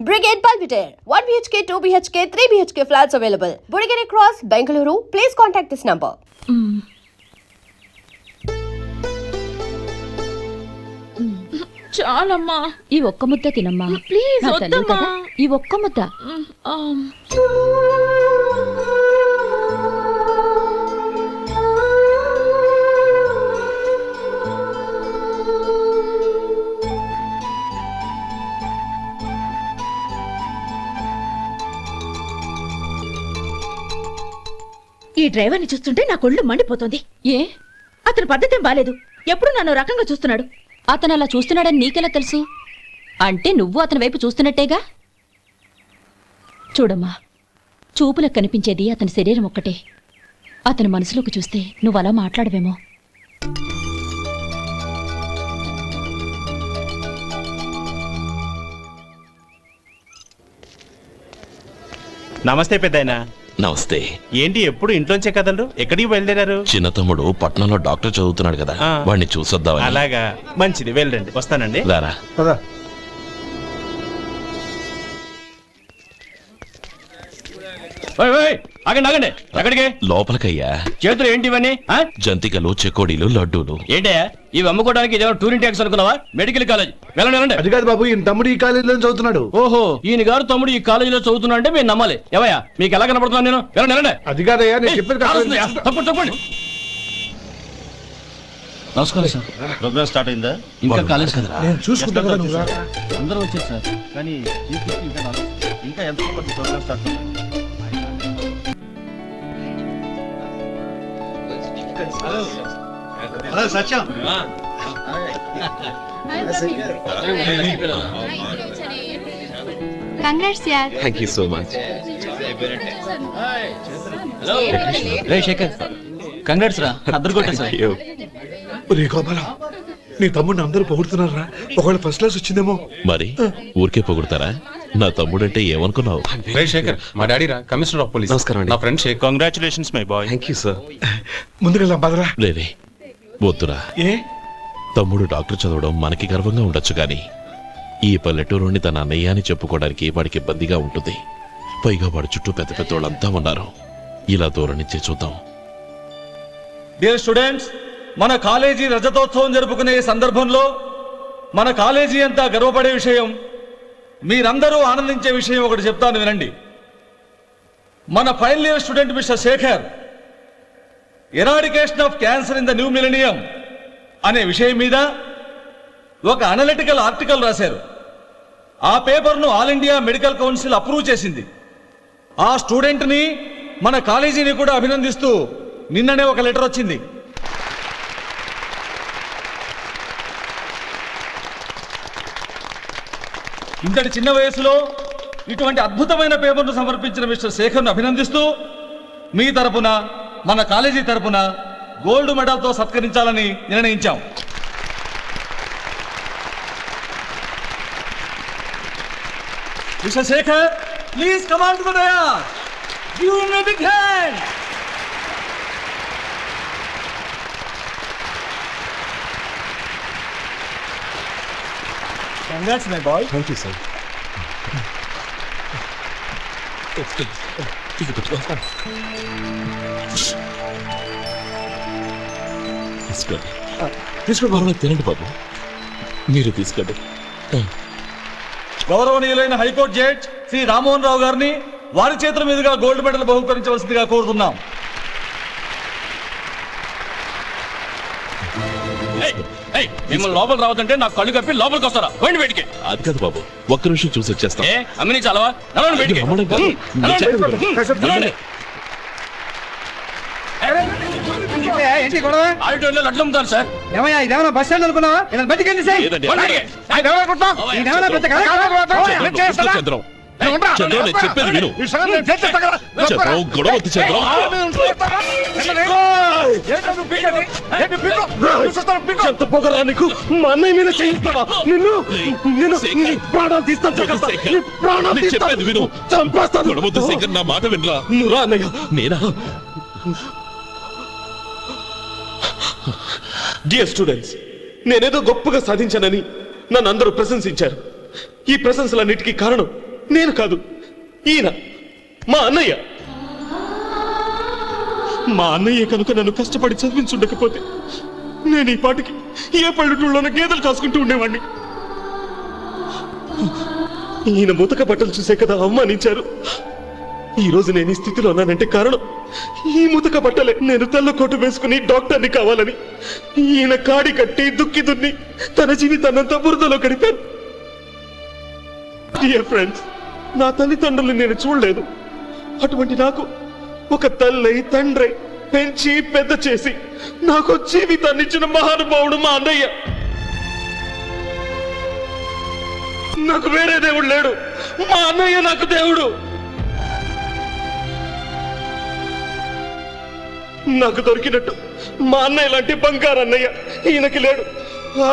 Brigade Palpitaire, 1 BHK, 2 BHK, 3 BHK flats available. Burigere Cross, Bengaluru. Please contact this number. చాలమ్మా, ఈ ఒక్క ముద్ద తినమ్మా ప్లీజ్ నా తల్లి వద్దమ్మా. కదా, ఈ ఒక్క ముద్ద. ఈ డ్రైవర్ని చూస్తుంటే నా కొళ్ళు మండిపోతుంది. ఏ అతని పద్ధతేం బాలేదు. ఎప్పుడు నన్ను రకంగా చూస్తున్నాడు. అతను అలా చూస్తున్నాడని నీకెలా తెలుసు? అంటే నువ్వు అతని వైపు చూస్తున్నట్టేగా. చూడమ్మా, చూపులకు కనిపించేది అతని శరీరం ఒక్కటే. అతని మనసులోకి చూస్తే నువ్వు అలా మాట్లాడవేమో. నమస్తే పెద్దాయన. నమస్తే. ఏంటి ఎప్పుడు ఇంట్లోంచే కదలరు? ఎక్కడికి బయలుదేరారు? చిన్న తమ్ముడు పట్నంలో డాక్టర్ చదువుతున్నాడు కదా, వాడిని చూసొద్దామని. అలాగా, మంచిది, వెళ్ళండి. వస్తానండి. రారా. ఆగండి. ఎక్కడికి? లోపలికయ్యా. చేతులు ఏంటి ఇవన్నీ? జంతికలు, చెకోడీలు, లడ్డూలు. ఏంటయ్యా ఇవి అమ్ముకోవడానికి ఇదేమో టూరింగ్ ట్యాక్స్ అనుకున్నావా? Medical college. వెళ్ళండి. అది కాదు బాబు, ఈయన తమ్ముడు ఈ కాలేజీలో చదువుతున్నాడు. ఓహో, ఈయన గారు తమ్ముడు ఈ కాలేజీలో చదువుతున్నా అంటే మీరు నమ్మాలి. ఏవయ్యా మీకు ఎలా కనపడుతున్నాను నేను? వెళ్ళండి. అది కాదయ్యా, నేను చెప్పేది తప్పండి. నమస్కారం సార్. ప్రోగ్రామ్ స్టార్ట్ అయిందా? ఇంకా కాలేజ్ కదా. నేను చూసుకుంటాను. అందరూ వచ్చారు సార్, కానీ ఇంకా ఎంత ప్రోగ్రామ్ స్టార్ట్ అవుతుంది? Hello Satyam. Congrats, yaar. Thank you so much. రే శేఖర్, కంగ్రాట్స్ రా. అద్దరు కొట్టేసా. రే గోపాలం, నీ తమ్ముడిని అందరూ పొగుడుతున్నారా? ఒకవేళ ఫస్ట్ క్లాస్ వచ్చిందేమో. మరి ఊరికే పొగుడతారా? నా తమ్ముడంటే ఏమనుకున్నావు? శేఖర్, మా డాడీ రా, కమిషనర్ ఆఫ్ పోలీస్. నమస్కారం అండి. నా friend Shekhar. Congratulations my boy. Thank you sir. ముందుకెళ్దాం పదరా. లేదే, వద్దురా. ఏ తమ్ముడు డాక్టర్ చదవడం మనకి గర్వంగా ఉండొచ్చు, కానీ ఈ పల్లెటూరుని తన అన్నయ్య అని చెప్పుకోవడానికి వాడికి ఇబ్బందిగా ఉంటుంది. పైగా వాడి చుట్టూ పెద్ద పెద్దోళ్ళంతా ఉన్నారు. ఇలా దూరం నుంచే చూద్దాం. డియర్ స్టూడెంట్స్, మన కాలేజీ రజతోత్సవం జరుపుకునే సందర్భంలో మన కాలేజీ అంతా గర్వపడే విషయం, మీరందరూ ఆనందించే విషయం ఒకటి చెప్తాను వినండి. మన final year student mister Shekhar eradication of cancer in the new millennium అనే విషయం మీద ఒక అనలిటికల్ ఆర్టికల్ రాశారు. ఆ పేపర్ను all India medical council approve చేసింది. ఆ స్టూడెంట్ని, మన కాలేజీని కూడా అభినందిస్తూ నిన్ననే ఒక లెటర్ వచ్చింది. ఇంతటి చిన్న వయసులో ఇటువంటి అద్భుతమైన పేపర్ను సమర్పించిన మిస్టర్ శేఖర్ను అభినందిస్తూ మీ తరపున, మన కాలేజీ తరపున గోల్డ్ మెడల్తో సత్కరించాలని నిర్ణయించాం. Mister Shekhar, please come on to the dais. Give him a big hand. Congrats, my boy. Thank you sir. తీసుకోండి. తీసుకోండి. తినండి బాబు, మీరు తీసుకోండి. గౌరవనీయులైన హైకోర్టు జడ్జ్ శ్రీ రామ్మోహన్ రావు గారిని వారి చేతుల మీదుగా గోల్డ్ మెడల్ బహుకరించవలసిందిగా కోరుతున్నాం. మిమ్మల్ని లోపల రావద్దంటే నాకు కళ్ళు కప్పి లోపలికి వస్తారా? పోయింది బయటికి. అది కాదు బాబు, ఒక్క నిమిషం చూసి వచ్చేస్తాం. అమ్మిని చాలవా? నడవండి బయటికి. అమ్మడం కాదు. నడవండి. ఆడిటోరియంలో లడ్లు అమ్ముతారు సార్. ఏమయ్యా, ఇదేమన్నా బస్ స్టాండ్ అనుకున్నావా? బయటికి లేదండి. చంద్రం, చంద్రం, నేను చెప్పేది విను. చంద్రం, గొడవ వద్దు చంద్రం. ఎంత పొగరా నీకు? మా అన్నయ్య మీద చేయిస్తావా? నిన్ను ప్రాణాలు తీస్తాను. నేను చెప్పేది విను. చంపేస్తాను. గొడవ వద్దు శేఖర్, నా మాట వినరా. నువ్వురా అన్నయ్య. నేనా? డియర్ స్టూడెంట్స్, నేనేదో గొప్పగా సాధించానని నన్ను అందరూ ప్రశంసించారు. ఈ ప్రశంసలన్నిటికీ కారణం నేను కాదు, ఈయన మా అన్నయ్య. మా అన్నయ్య కనుక నన్ను కష్టపడి చదివించుండకపోతే నేను ఈ పాటికి ఏ పల్లెటూళ్ళలోనూ గేదెలు కాసుకుంటూ ఉండేవాడిని. ఈయన ముతక బట్టలు చూసే కదా అవమానించారు. ఈ రోజు నేను ఈ స్థితిలో ఉన్నానంటే కారణం ఈ ముతక బట్టలే. నేను తెల్ల కోటు వేసుకుని డాక్టర్ని కావాలని ఈయన కాడి కట్టి దుక్కి దున్ని తన జీవితాన్నంతా బురదలో గడిపాను. డియర్ ఫ్రెండ్స్, నా తల్లిదండ్రులు నేను చూడలేదు. అటువంటి నాకు ఒక తల్లి తండ్రి పెంచి పెద్ద చేసి నాకు జీవితాన్ని ఇచ్చిన మహానుభావుడు మా అన్నయ్య. నాకు వేరే దేవుడు లేడు, మా అన్నయ్య నాకు దేవుడు. నాకు దొరికినట్టు మా అన్నయ్య లాంటి బంగారు అన్నయ్య ఈయనకి లేడు.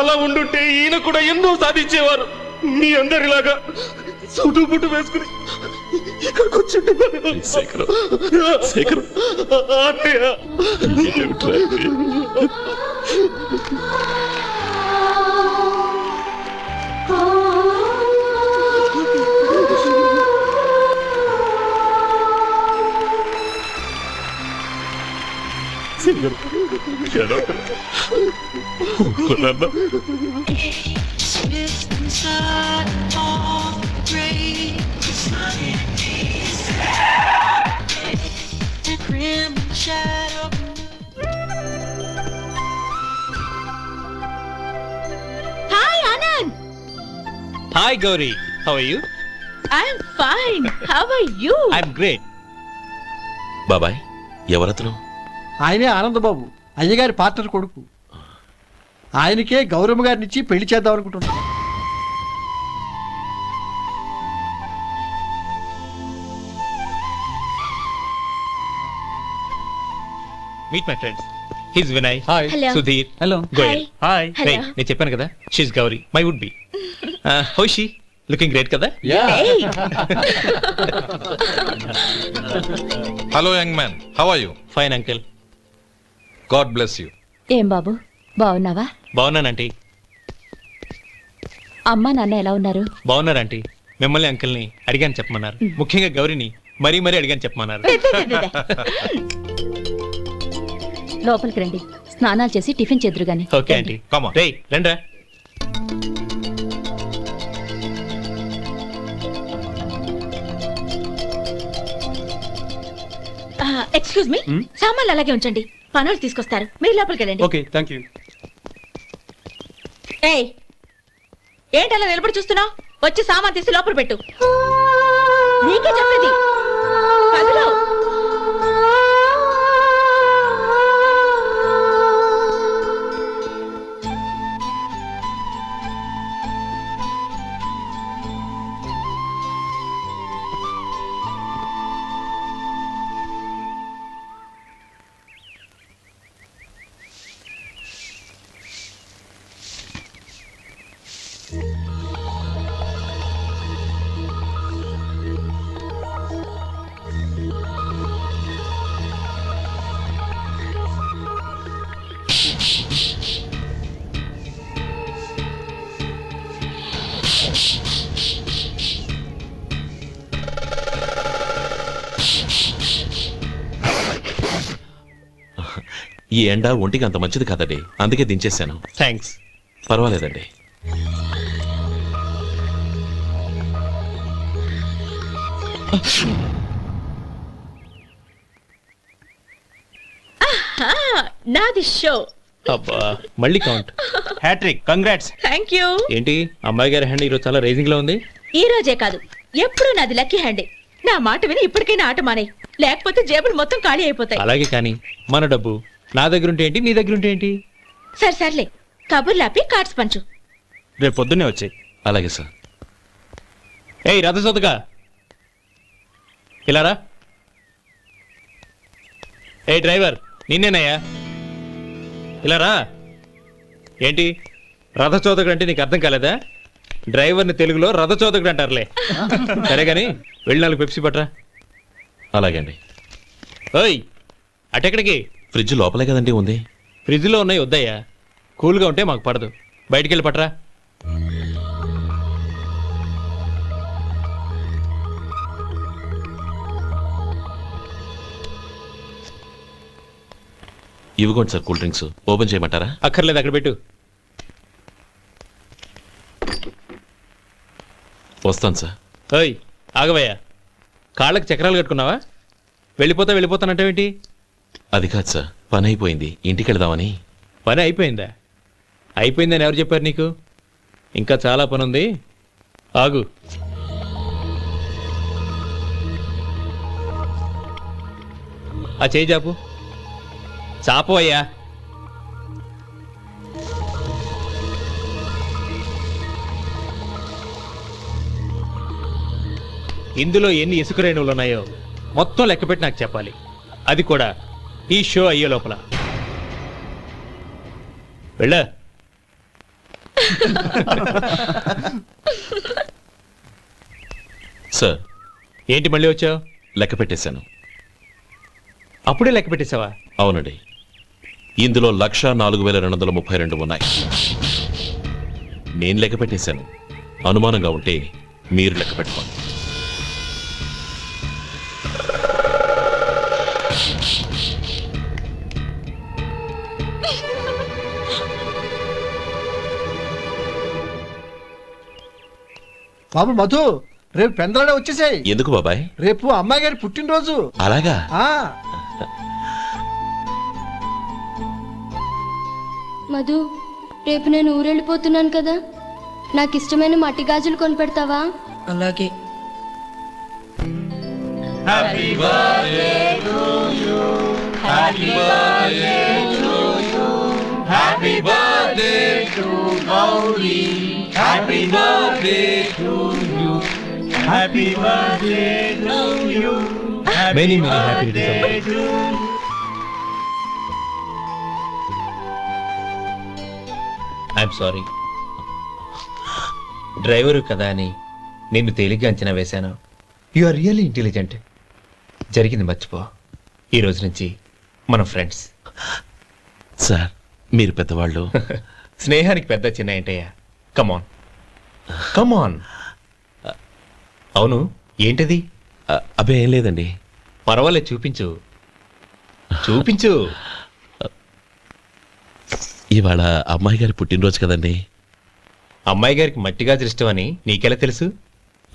అలా ఉండుంటే ఈయన కూడా ఎన్నో సాధించేవారు. మీ అందరిలాగా సూటు బుట్టు వేసుకుని ఇక్కడికి వచ్చి అన్నయ్య. Hi Anand. Hi Gauri, how are you? I'm fine. How are you? I'm great. బాబాయ్, ఎవరతను? ఆయనే ఆనందబాబు, అయ్యగారి పార్ట్నర్ కొడుకు. ఆయనకే గౌరమ్మ గారినిచ్చి పెళ్లి చేద్దాం అనుకుంటున్నాను. Meet my friends. He's Vinay, hi. Hello. Sudheer, hello. Goyal. Hi. Hello. నేను చెప్పాను కదా, she's Gauri, my would be. How she? Looking great కదా? Hey. Hello young man, how are you? Fine uncle. God bless you. ఏం బాబు, బాగున్నావా? బాగున్నానంటీ. అమ్మా నాన్న ఎలా ఉన్నారు? బాగున్నారంటీ. మిమ్మల్ని అంకిల్ని అడిగాను చెప్పమన్నారు. ముఖ్యంగా గౌరీని మరీ మరీ అడిగాను చెప్పమన్నారు. లోపలికి రండి, స్నానాలు చేసి టిఫిన్ చేదురు గాని. Okay aunty. Come on. రేయ్ రండ్రా. ఎక్స్క్యూజ్ మీ, సామాన్లు అలాగే ఉంచండి, పనులు తీసుకొస్తారు. మీరు లోపలికి వెళ్ళండి. Okay, thank you. ఏయ్, ఏంటి అలా నిలబడి చూస్తున్నావు? వచ్చి సామాన్ తీసి లోపల పెట్టు. నీకే చెప్పేది. కదులు. ఈ ఎండ ఒంటికి అంత మంచిది కాదండి, అందుకే దించేశాను. థ్యాంక్స్. పర్వాలేదండి. నాది షో. అబ్బా, మళ్ళీ count. Hat trick, congrats. Thank you. ఏంటి అమ్మాయి గారి హ్యాండ్ ఈరోజు చాలా రైజింగ్ లో ఉంది? ఈ రోజే కాదు, ఎప్పుడు నాది లక్కీ హ్యాండే. నా మాట విని ఇప్పటికైనా ఆట మానేయ్, లేకపోతే జేబులు మొత్తం ఖాళీ అయిపోతాయి. అలాగే కానీ మన డబ్బు నా దగ్గర ఉంటే ఏంటి, నీ దగ్గర ఉంటే ఏంటి? సరే సర్లే, కబుర్లాపి కార్డ్స్ పంచు. రేపు పొద్దున్నే వచ్చాయి. అలాగే సార్. ఏయ్ రథసోదగా, ఇలారా. ఏ డ్రైవర్, నిన్నేనయ్యా, ఇలారా. ఏంటి రథచోదకుడు అంటే నీకు అర్థం కాలేదా? డ్రైవర్ని తెలుగులో రథచోదకుడు అంటారులే. సరే గాని వెళ్ళి 4 పెప్సీ పట్రా. అలాగే అండి. ఓయ్, అటెక్కడికి? ఫ్రిడ్జ్ లోపలే కదండి ఉంది. ఫ్రిడ్జ్లో ఉన్నాయి, వద్దయ్యా. కూల్గా ఉంటే మాకు పడదు. బయటికి వెళ్ళి పట్రా. ఇవ్వకోండి సార్ కూల్ డ్రింక్స్. ఓపెన్ చేయమంటారా? అక్కర్లేదు, అక్కడ పెట్టు. వస్తాను సార్. ఓయ్ ఆగవయ్యా, కాళ్ళకి చక్రాలు కట్టుకున్నావా? వెళ్ళిపోతానంటావేంటి? అది కాదు సార్, పని అయిపోయింది, ఇంటికి వెళదామని. పని అయిపోయిందా? అయిపోయిందని ఎవరు చెప్పారు నీకు? ఇంకా చాలా పని ఉంది, ఆగు. ఆ చేయి చాపు. చాపు అయ్యా. ఇందులో ఎన్ని ఇసుక రేణువులు ఉన్నాయో మొత్తం లెక్కపెట్టి నాకు చెప్పాలి. అది కూడా ఈ షో అయ్యే లోపల. వెళ్ళా. సార్, ఏంటి మళ్ళీ వచ్చావు? లెక్క పెట్టేశాను. అప్పుడే లెక్క పెట్టేశావా? అవునండి, ఇందులో 1,04,232 ఉన్నాయి. నేను లెక్క పెట్టేశాను. అనుమానంగా ఉంటే మీరు లెక్క పెట్టుకోండి. బాబు మధు, రేపు పెందలాడే వచ్చేసాయి. ఎందుకు బాబాయ్? రేపు అమ్మాయి గారి పుట్టినరోజు. అలాగా? మధు, రేపు నేను ఊరెళ్ళిపోతున్నాను కదా, నాకు ఇష్టమైన మట్టి గాజులు కొనిపెడతావా? అలాగే. Many happy returns. I'm sorry. Driver కదా అని నిన్ను తేలిగ్గా అంచనా వేశాను. You are really intelligent. జరిగింది మర్చిపో. ఈ రోజు నుంచి మనం ఫ్రెండ్స్. సార్, మీరు పెద్దవాళ్ళు. స్నేహానికి పెద్ద చిన్న ఏంటయ్యా? కమాన్ కమాన్. అవును, ఏంటది? అబ్బే ఏం లేదండి. పర్వాలేదు, చూపించు చూపించు. ఇవాళ అమ్మాయి గారి పుట్టినరోజు కదండి. అమ్మాయి గారికి మట్టి గాజులు ఇష్టమని నీకెలా తెలుసు?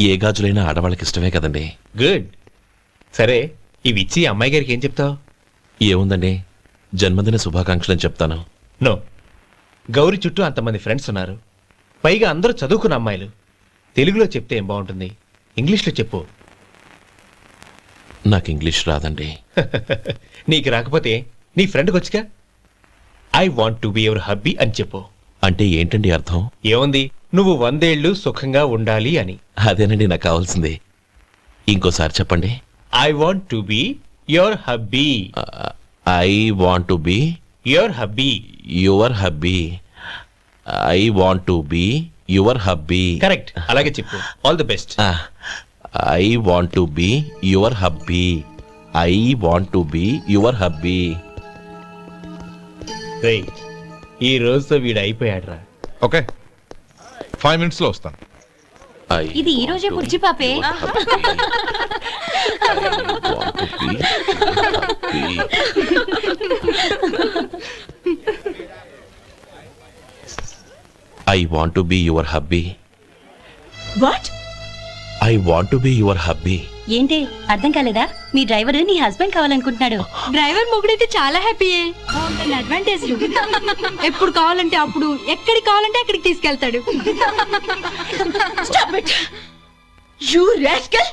ఏ గాజులైనా ఆడవాళ్ళకి ఇష్టమే కదండి. గుడ్. సరే, ఇవి ఇచ్చి అమ్మాయి గారికి ఏం చెప్తావు? ఏముందండి, జన్మదిన శుభాకాంక్షలు అని చెప్తాను. నో, గౌరీ చుట్టూ అంతమంది ఫ్రెండ్స్ ఉన్నారు, పైగా అందరూ చదువుకున్న అమ్మాయిలు. తెలుగులో చెప్తే ఏం బాగుంటుంది? ఇంగ్లీష్లో చెప్పు. నాకు ఇంగ్లీష్ రాదండి. నీకు రాకపోతే నీ ఫ్రెండ్కి వచ్చిగా I want to be your hubby అని చెప్పు. అంటే ఏంటండి అర్థం? ఏముంది, నువ్వు 100 ఏళ్ళు సుఖంగా ఉండాలి అని. అదేనండి నాకు కావాల్సింది. ఇంకోసారి చెప్పండి. I want to be your hubby. I want to be your hubby. Your hubby. I want to be your hubby. Correct, అలాగే చెప్పు. All the best. I want to be your hubby. I want to be your hubby. ఈ రోజుతో వీడు అయిపోయాడ్రా. Okay, 5 minutes లో వస్తాను. ఇది ఈ రోజే బుజ్జి పాపే. I want to be your hubby. What? I want to be your hubby. ఏంటి అర్థం కాలేదా? మీ డ్రైవర్ నీ హస్బెండ్ కావాలనుకుంటున్నాడు. డ్రైవర్ మొగుడైతే చాలా హ్యాపీయే. అడ్వాంటేజ్ ఎప్పుడు కావాలంటే అప్పుడు, ఎక్కడికి కావాలంటే అక్కడికి తీసుకెళ్తాడు. Stop it! You rascal!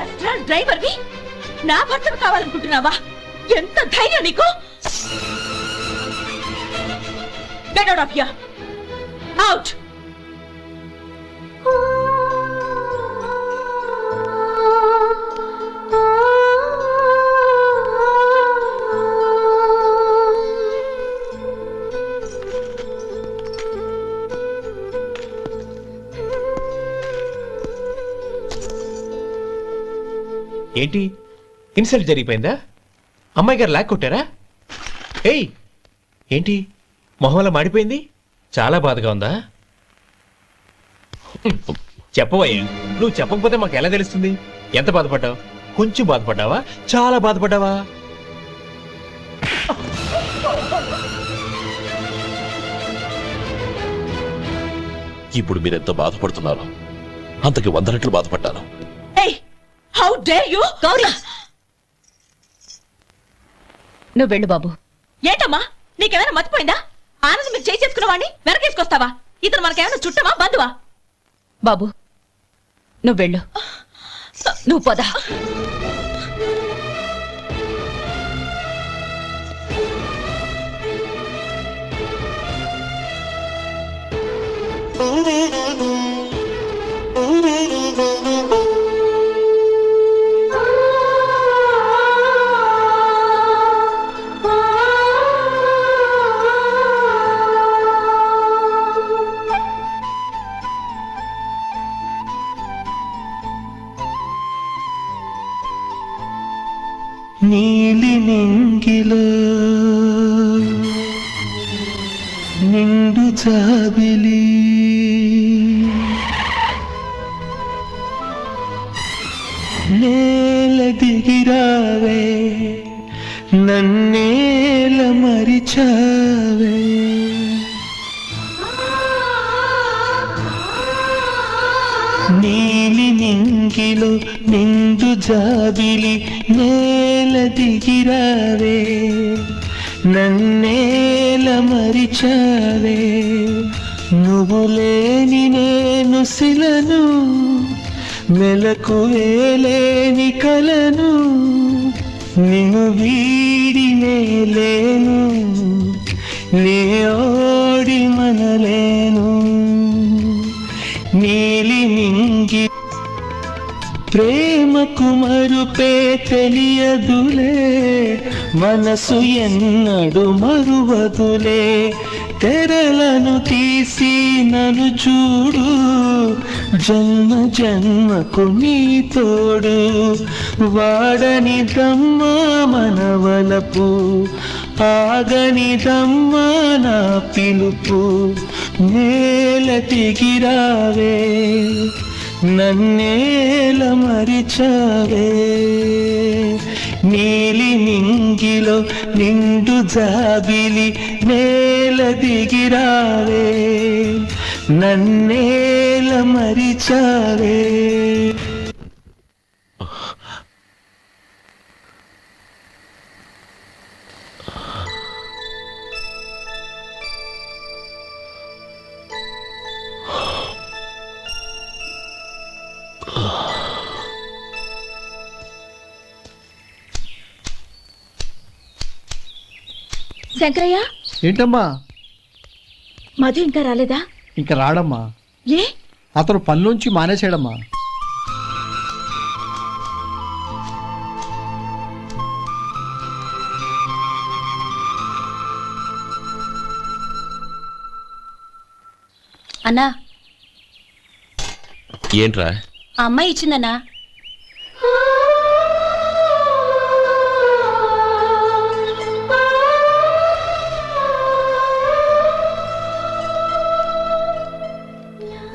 After driver వి నా భర్తను కావాలనుకుంటున్నావా? ఎంత ధైర్యం నీకు? Get out of here! Out! ఏంటి, ఇన్సల్ట్ జరిగిపోయిందా? అమ్మాయి గారు లాక్ కొట్టారా? ఏయ్, ఏంటి మొహంలో మాడిపోయింది? చాలా బాధగా ఉందా? చెప్పవయ్యా, నువ్వు చెప్పకపోతే మాకు ఎలా తెలుస్తుంది ఎంత బాధపడ్డావు? కొంచెం బాధపడ్డావా చాలా బాధపడ్డావా? ఇప్పుడు మీరెంత బాధపడుతున్నారు అంతకి 100 రెట్లు బాధపడ్డాను. How dare you Gauri! నువ్వు వెళ్ళు బాబు. ఏంటమ్మా నీకేమైనా మర్చిపోయిందా? ఆనందం మీరు చేసుకున్న వాడిని వెనకేసుకొస్తావా? ఇతను మనకేమైనా చుట్టమా బంధువా? బాబు నువ్వు వెళ్ళు. నువ్వు పద. నీలి నింగిలో నిండు జాబిలి నేల దిగిరావే నన్నేల మరిచావే నీలి నింగిలో నిండు జాబిలి నేల దిగిరావే నన్నేల మరిచావే నువ్వు లేని నేను శిలను మెలకువే లేని కలను నిన్ను వీడినే లేను నే ఓడి మనలేను నీలి నింగి ప్రేమకు మరుపే తెలియదులే మనసు ఎన్నడు మరువదులే తెరలను తీసి నన్ను చూడు జన్మ జన్మకు నీ తోడు వాడని దమ్మ మనవలపు ఆగని దమ్మ నా పిలుపు నేల తిగిరావే నన్నేల మరిచావే నీలి నింగిలో నిండు జాబిలి నేల దిగిరావే నన్నేల మరిచావే. శంకరయ్య ఏంటమ్మా? మధు ఇంకా రాలేదా? ఇంకా రాడమ్మా. ఏ? అతను పనిలోంచి మానేసాడమ్మా. అన్నా ఏంట్రా? ఆ అమ్మాయి ఇచ్చిందన్నా.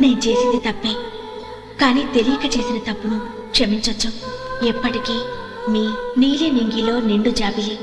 నేను చేసింది తప్పే, కానీ తెలియక చేసిన తప్పును క్షమించొచ్చు. ఎప్పటికీ మీ నీలి నింగిలో నిండు జాబిలి.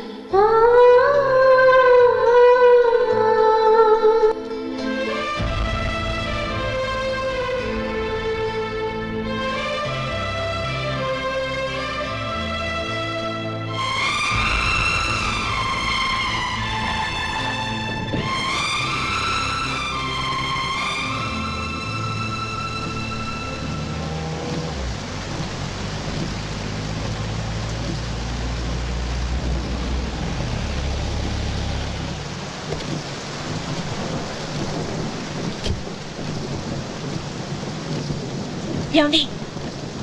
ఏమండి,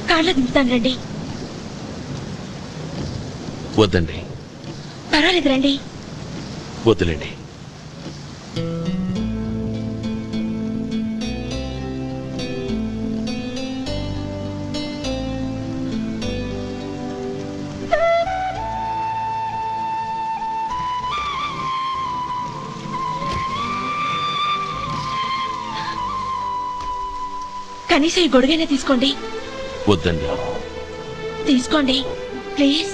కాళ్ళ దింపుతాను రండి. వద్దండి. పర్వాలేదు రండి. వద్దులేండి. కనీసం ఈ గొడుగైనా తీసుకోండి. వద్దండి. తీసుకోండి. ప్లీజ్.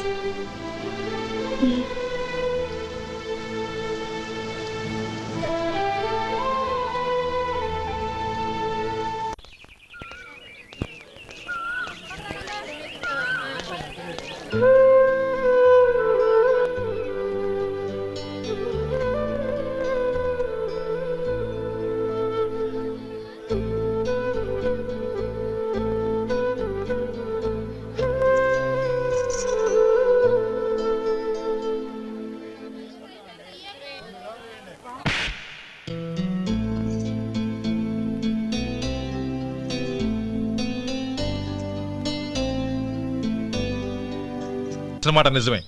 మాట నిజమే.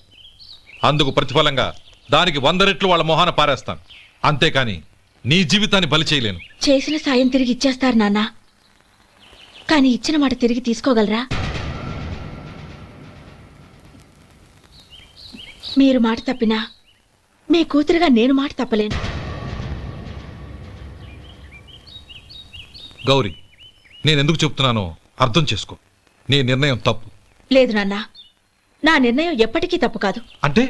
అందుకు ప్రతిఫలంగా దానికి 100 రెట్లు వాళ్ళ మొహాన పారేస్తాను. అంతేకాని నీ జీవితాన్ని బలి చేయలేను. చేసిన సాయం తిరిగి ఇచ్చేస్తారు నాన్న, కానీ ఇచ్చిన మాట తిరిగి తీసుకోగలరా? మీరు మాట తప్పినా మీ కూతురుగా నేను మాట తప్పలేను. గౌరీ, నేనెందుకు చెప్తున్నానో అర్థం చేసుకో. నీ నిర్ణయం తప్పు. లేదు నాన్న, నా నిర్ణయం ఎప్పటికీ తప్పు కాదు. అంటే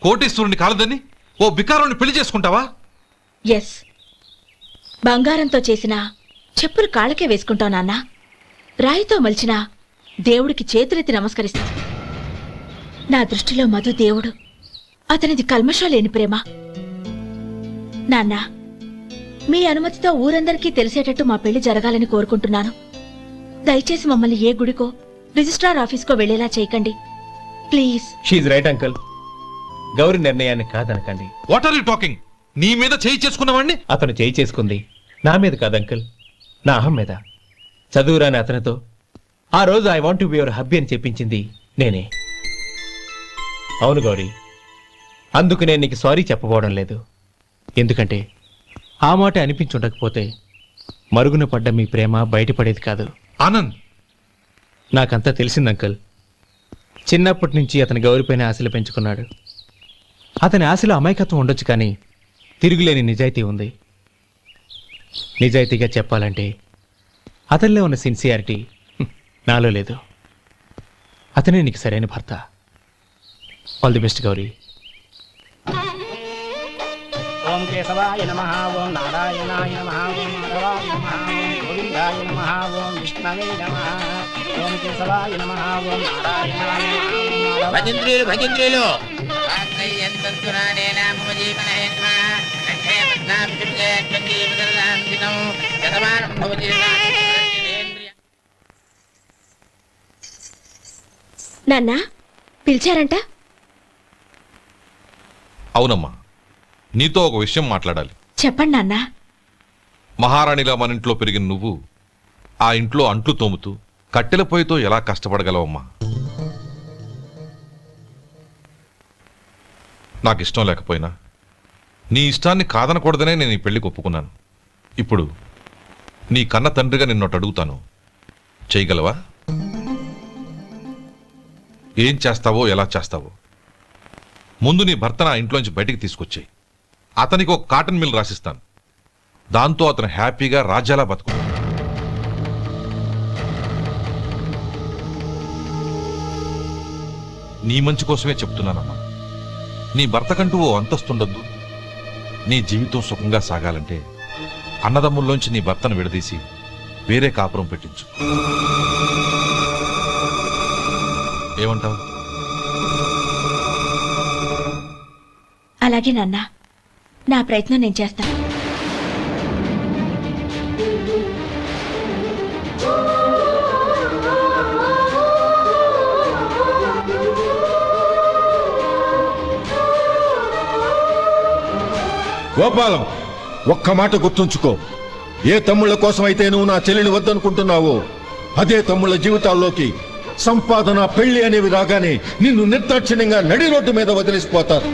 కోటేశ్వరుని కాలదని ఓ బికారుని పెళ్లి చేసుకుంటావా? ఎస్, బంగారంతో చేసిన చెప్పులు కాళ్ళకే వేసుకుంటావు నాన్న. రాయితో మలిచిన దేవుడికి చేతులెత్తి నమస్కరిస్తాను. నా దృష్టిలో మధు దేవుడు, అతనిది కల్మషం లేని ప్రేమ. నాన్న, మీ అనుమతితో ఊరందరికీ తెలిసేటట్టు మా పెళ్లి జరగాలని కోరుకుంటున్నాను. దయచేసి మమ్మల్ని ఏ గుడికో రిజిస్ట్రార్ ఆఫీస్కో వెళ్లేలా చేయకండి please. She's right uncle. Gauri నిర్ణయాన్ని కాదనకండి. What are you talking? నీ మీద చేయి చేసుకున్నవాడిని అతను చేయి చేసుకుంది నా మీద కాదు అంకుల్, నా అహం మీద. చదువురాని అతనితో ఆ రోజు I want to be your hubby అని చెప్పించింది నేనే. అవును గౌరీ, అందుకు నేను నీకు సారీ చెప్పబోవడం లేదు. ఎందుకంటే ఆ మాట అనిపించుండకపోతే మరుగున పడ్డ మీ ప్రేమ బయటపడేది కాదు. ఆనంద్, నాకంతా తెలిసింది అంకుల్. చిన్నప్పటి నుంచి అతని గౌరీపైన ఆశలు పెంచుకున్నాడు. అతని ఆశలో అమాయకత్వం ఉండొచ్చు, కానీ తిరుగులేని నిజాయితీ ఉంది. నిజాయితీగా చెప్పాలంటే అతనిలో ఉన్న సిన్సియారిటీ నాలో లేదు. అతనే నీకు సరైన భర్త. All the best Gauri. ఓం కేశవాయ నమః, ఓం నారాయణాయ నమః, ఓం మాధవాయ నమః, ఓం గోవిందాయ నమః, ఓం విష్ణవే నమః. ఓం కేశవాయ నమః, ఓం నారాయణాయ నమః. భజంత్రులు భజంత్రులు నాన్న పిలిచారంట? అవునమ్మా, నీతో ఒక విషయం మాట్లాడాలి. చెప్పండి నాన్న. మహారాణిలా మన ఇంట్లో పెరిగిన నువ్వు ఆ ఇంట్లో అంట్లు తోముతూ కట్టెల పొయ్యితో ఎలా కష్టపడగలవమ్మా? నాకు ఇష్టం లేకపోయినా నీ ఇష్టాన్ని కాదనకూడదనే నేను ఈ పెళ్లికి ఒప్పుకున్నాను. ఇప్పుడు నీ కన్న తండ్రిగా నిన్నొట్టు అడుగుతాను, చేయగలవా? ఏం చేస్తావో ఎలా చేస్తావో ముందు నీ భర్త నా ఇంట్లోంచి బయటికి తీసుకొచ్చాయి. అతనికి ఒక కాటన్ మిల్ రాసిస్తాను. దాంతో అతను హ్యాపీగా రాజ్యాలా బతుకు. నీ మంచి కోసమే చెప్తున్నానమ్మా. నీ భర్తకంటూ ఓ అంతస్తుండద్దు. నీ జీవితం సుఖంగా సాగాలంటే అన్నదమ్ముల్లోంచి నీ భర్తను విడదీసి వేరే కాపురం పెట్టించు. ఏమంటావు? అలాగే నాన్న, నా ప్రయత్నం నేను చేస్తాను. గోపాలం, ఒక్క మాట గుర్తుంచుకో. ఏ తమ్ముళ్ళ కోసం అయితే నువ్వు నా చెల్లిని వద్దనుకుంటున్నావో అదే తమ్ముళ్ళ జీవితాల్లోకి సంపాదన పెళ్లి అనేవి రాగానే నిన్ను నిర్దాక్షిణ్యంగా నడి రోడ్డు మీద వదిలేసిపోతారు.